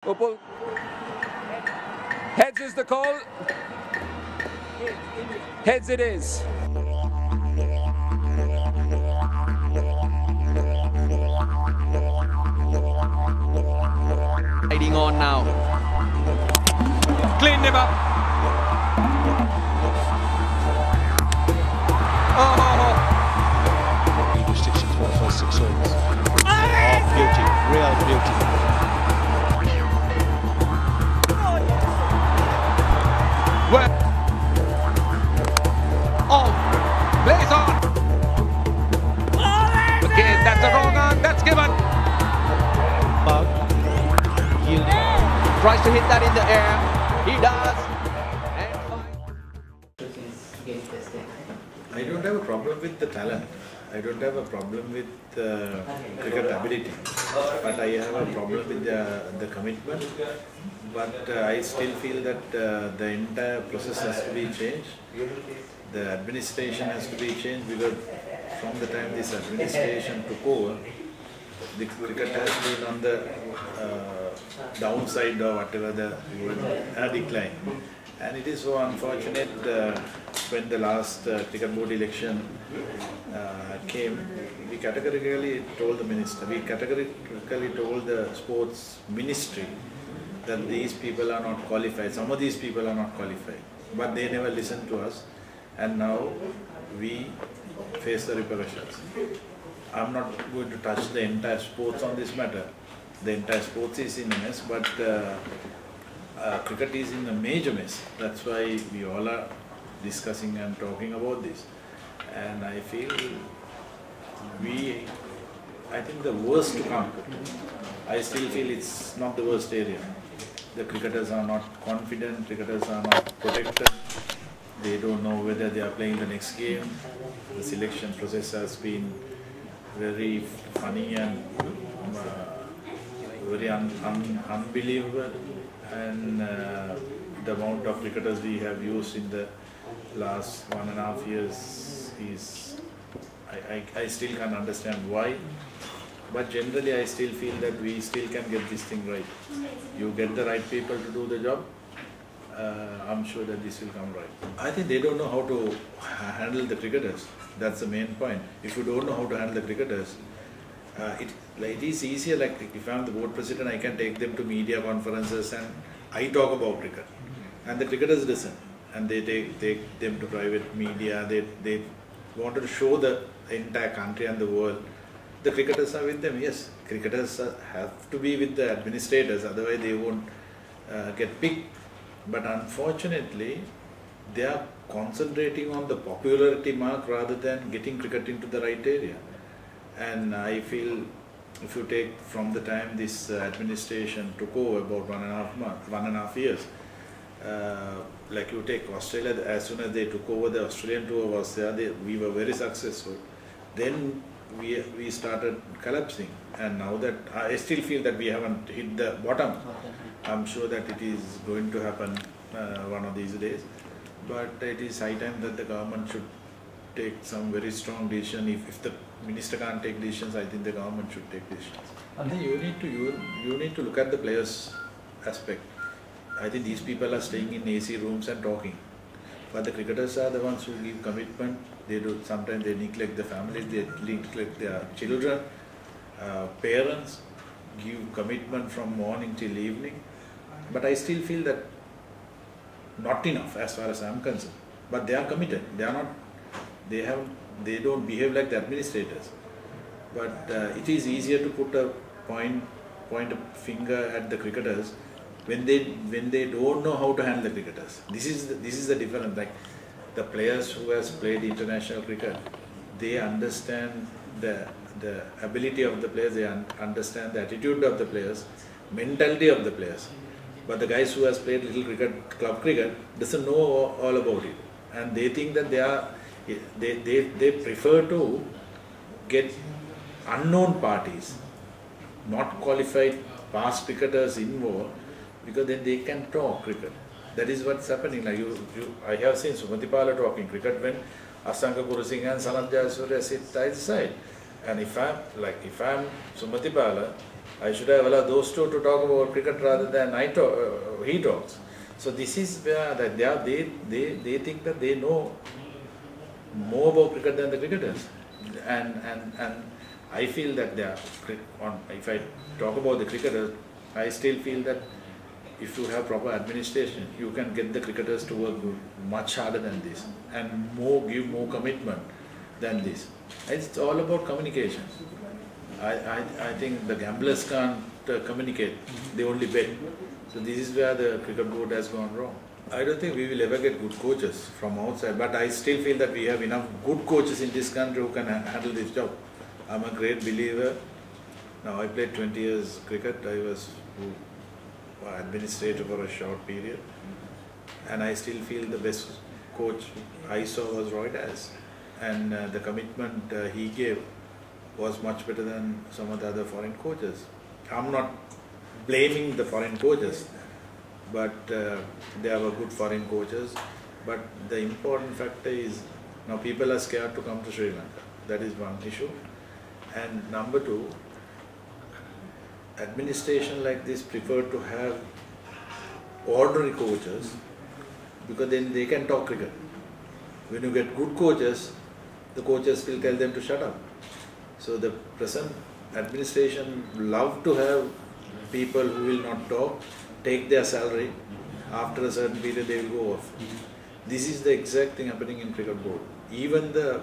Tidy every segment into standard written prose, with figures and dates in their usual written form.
Upul. Heads is the call. Heads it is. Riding on now. Cleaned him up. Oh! Restrictions for the first 6 overs. Oh, beauty, real beauty. Well. Oh, plays on. Again, that's a wrong arm. That's given. Bug, yielding. Tries to hit that in the air. He does. I don't have a problem with the talent. I don't have a problem with cricket ability, but I have a problem with the commitment. But I still feel that the entire process has to be changed. The administration has to be changed, because from the time this administration took over, the cricket has been on the downside or whatever the decline. And it is so unfortunate when the last cricket board election came, we categorically told the minister, we categorically told the sports ministry that these people are not qualified, some of these people are not qualified. But they never listened to us, and now we face the repercussions. I'm not going to touch the entire sports on this matter. The entire sports is in a mess, but cricket is in a major mess. That's why we all are discussing and talking about this. And I feel I think the worst to come. I still feel it's not the worst area. The cricketers are not confident, cricketers are not protected. They don't know whether they are playing the next game. The selection process has been very funny and very unbelievable. And the amount of cricketers we have used in the last 1.5 years is, I still can't understand why. But generally I still feel that we still can get this thing right. You get the right people to do the job, I'm sure that this will come right. I think they don't know how to handle the cricketers. That's the main point. If you don't know how to handle the cricketers, it is easier, like if I'm the board president, I can take them to media conferences and I talk about cricket. And the cricketers listen. And they take them to private media. They wanted to show the entire country and the world. The cricketers are with them, yes. Cricketers have to be with the administrators, otherwise they won't get picked. But unfortunately, they are concentrating on the popularity mark rather than getting cricket into the right area. And I feel if you take from the time this administration took over, about 1.5 years, like you take Australia, as soon as they took over, the Australian tour was there, we were very successful. Then we started collapsing, and now that I still feel that we haven't hit the bottom. I'm sure that it is going to happen one of these days, but it is high time that the government should take some very strong decision. If the minister can't take decisions, I think the government should take decisions. And then you need to look at the players' aspect. I think these people are staying in AC rooms and talking, but the cricketers are the ones who give commitment. Sometimes they neglect the families, they neglect their children. Parents give commitment from morning till evening, but I still feel that not enough as far as I'm concerned. But they are committed. They are not. They don't behave like the administrators. But it is easier to put a point a finger at the cricketers when they don't know how to handle the cricketers. This is the difference. Like the players who has played international cricket, they understand the ability of the players, they understand the attitude of the players, mentality of the players. But the guys who has played little cricket, club cricket, doesn't know all about it, and they think that they prefer to get unknown parties, not qualified past cricketers involved, because then they can talk cricket. That is what's happening. Like I have seen Sumatipala talking cricket when Asanka Kurusinghe and Sanat Jayasuriya sit side. And if I'm Sumatipala, I should have allowed those two to talk about cricket rather than he talks. So this is where they think that they know more about cricket than the cricketers, and I feel that they are if I talk about the cricketers, I still feel that if you have proper administration, you can get the cricketers to work much harder than this and give more commitment than this. It's all about communication. I think the gamblers can't communicate, they only bet. So this is where the cricket board has gone wrong. I don't think we will ever get good coaches from outside, but I still feel that we have enough good coaches in this country who can handle this job. I'm a great believer. Now I played 20 years cricket. I was administrator for a short period, and I still feel the best coach I saw was Roy Das, and the commitment he gave was much better than some of the other foreign coaches. I'm not blaming the foreign coaches, but they are good foreign coaches. But the important factor is now people are scared to come to Sri Lanka. That is one issue. And number two, administration like this prefer to have ordinary coaches because then they can talk cricket. When you get good coaches, the coaches will tell them to shut up. So the present administration love to have people who will not talk, take their salary, after a certain period they will go off. This is the exact thing happening in cricket board. Even the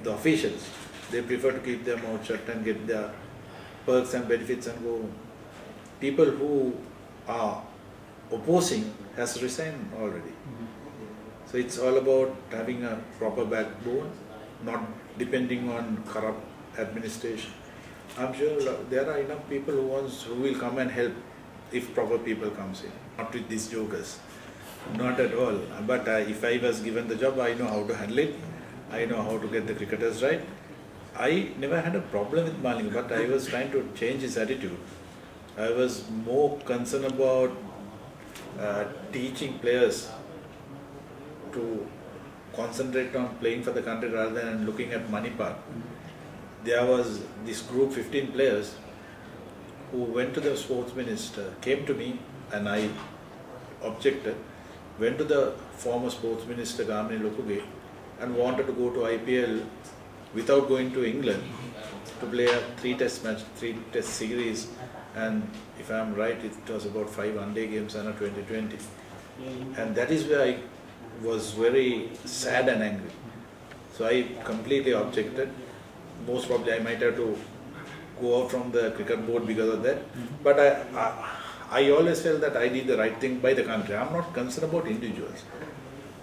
officials, they prefer to keep their mouth shut and get their perks and benefits and go home. People who are opposing has resigned already. So it's all about having a proper backbone, not depending on corrupt administration. I'm sure there are enough people who will come and help if proper people comes in. Not with these jokers, not at all. But if I was given the job, I know how to handle it. I know how to get the cricketers right. I never had a problem with Malinga, but I was trying to change his attitude. I was more concerned about teaching players to concentrate on playing for the country rather than looking at money part. There was this group, 15 players, who went to the sports minister, came to me and I objected, went to the former sports minister, Gamini Lokuge, and wanted to go to IPL without going to England to play a 3-test match, 3-test series, and if I am right, it was about 5 one-day games and a 2020. And that is where I was very sad and angry. So I completely objected. Most probably I might have to go out from the cricket board because of that. But I always felt that I did the right thing by the country. I'm not concerned about individuals.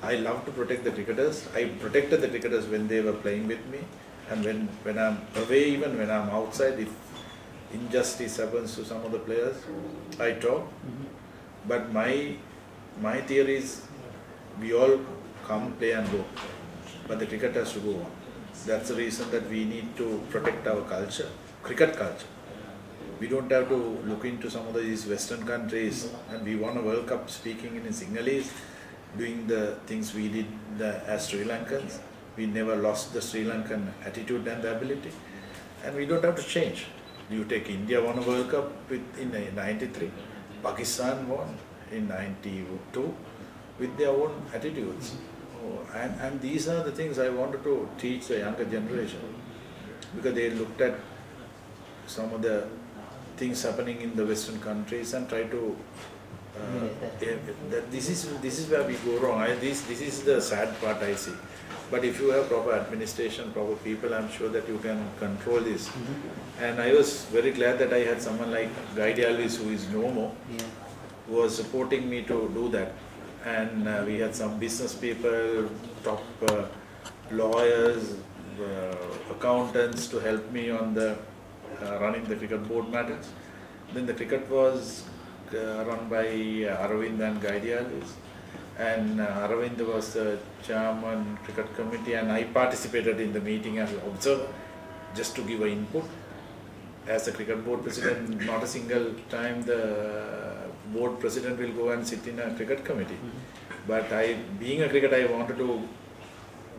I love to protect the cricketers. I protected the cricketers when they were playing with me, and when I'm away, even when I'm outside, if injustice happens to some of the players, I talk. But my theory is we all come, play and go, but the cricket has to go on. That's the reason that we need to protect our culture, cricket culture. We don't have to look into some of these Western countries and we won a World Cup speaking in Sinhalese, doing the things we did as Sri Lankans. We never lost the Sri Lankan attitude and the ability, and we don't have to change. You take India won a World Cup in '93, Pakistan won in '92 with their own attitudes. And these are the things I wanted to teach the younger generation, because they looked at some of the things happening in the Western countries and try to this is where we go wrong. This is the sad part I see. But if you have proper administration, proper people, I'm sure that you can control this. And I was very glad that I had someone like Guy Alvis, who is no more, who was supporting me to do that. And we had some business people, top lawyers, accountants to help me on the running the cricket board matters. Then the cricket was run by Arvind and Guy Alvis. And Arvind was the chairman cricket committee, and I participated in the meeting as an observer, just to give an input. As a cricket board president, not a single time the board president will go and sit in a cricket committee. But being a cricketer, I wanted to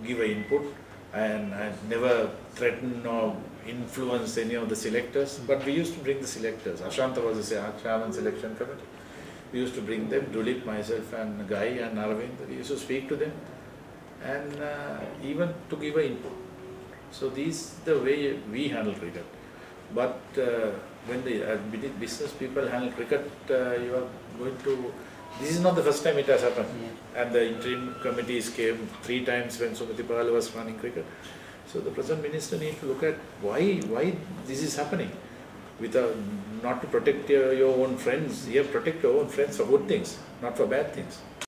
give an input, and I never threaten or influence any of the selectors, but we used to bring the selectors. Ashanta was the chairman selection committee. We used to bring them, Dulip, myself and Guy and Arvind. We used to speak to them and even to give an input. So this is the way we handle cricket. But when the business people handle cricket, you are going to... This is not the first time it has happened. And the interim committees came 3 times when Sumati Pal was running cricket. So the present minister needs to look at why this is happening. Not to protect your own friends. You have to protect your own friends for good things, not for bad things.